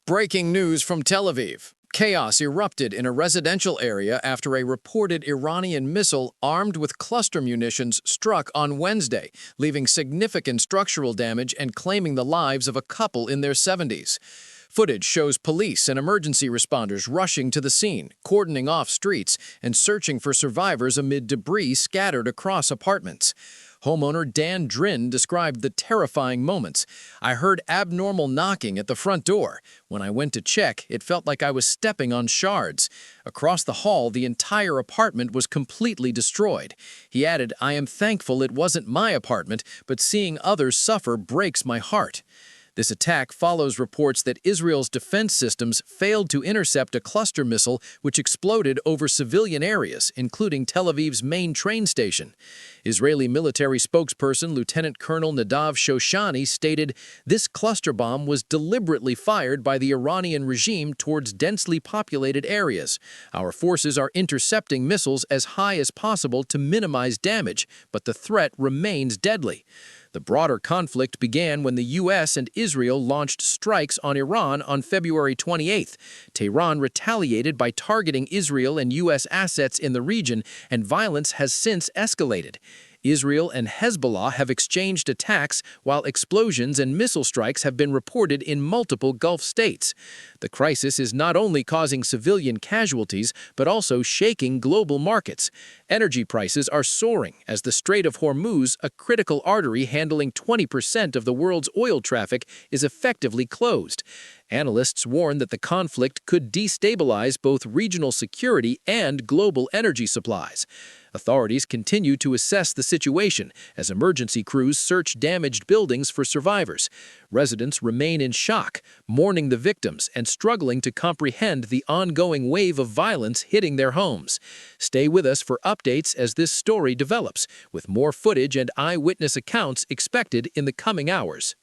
Breaking news from Tel Aviv. Chaos erupted in a residential area after a reported Iranian missile armed with cluster munitions struck on Wednesday, leaving significant structural damage and claiming the lives of a couple in their 70s. Footage shows police and emergency responders rushing to the scene, cordoning off streets, and searching for survivors amid debris scattered across apartments. Homeowner Dan Drin described the terrifying moments. "I heard abnormal knocking at the front door. When I went to check, it felt like I was stepping on shards. Across the hall, the entire apartment was completely destroyed." He added, "I am thankful it wasn't my apartment, but seeing others suffer breaks my heart." This attack follows reports that Israel's defense systems failed to intercept a cluster missile which exploded over civilian areas, including Tel Aviv's main train station. Israeli military spokesperson Lieutenant Colonel Nadav Shoshani stated, "This cluster bomb was deliberately fired by the Iranian regime towards densely populated areas. Our forces are intercepting missiles as high as possible to minimize damage, but the threat remains deadly." The broader conflict began when the U.S. and Israel launched strikes on Iran on February 28th. Tehran retaliated by targeting Israel and U.S. assets in the region, and violence has since escalated. Israel and Hezbollah have exchanged attacks, while explosions and missile strikes have been reported in multiple Gulf states. The crisis is not only causing civilian casualties, but also shaking global markets. Energy prices are soaring as the Strait of Hormuz, a critical artery handling 20% of the world's oil traffic, is effectively closed. Analysts warn that the conflict could destabilize both regional security and global energy supplies. Authorities continue to assess the situation as emergency crews search damaged buildings for survivors. Residents remain in shock, mourning the victims and struggling to comprehend the ongoing wave of violence hitting their homes. Stay with us for updates as this story develops, with more footage and eyewitness accounts expected in the coming hours.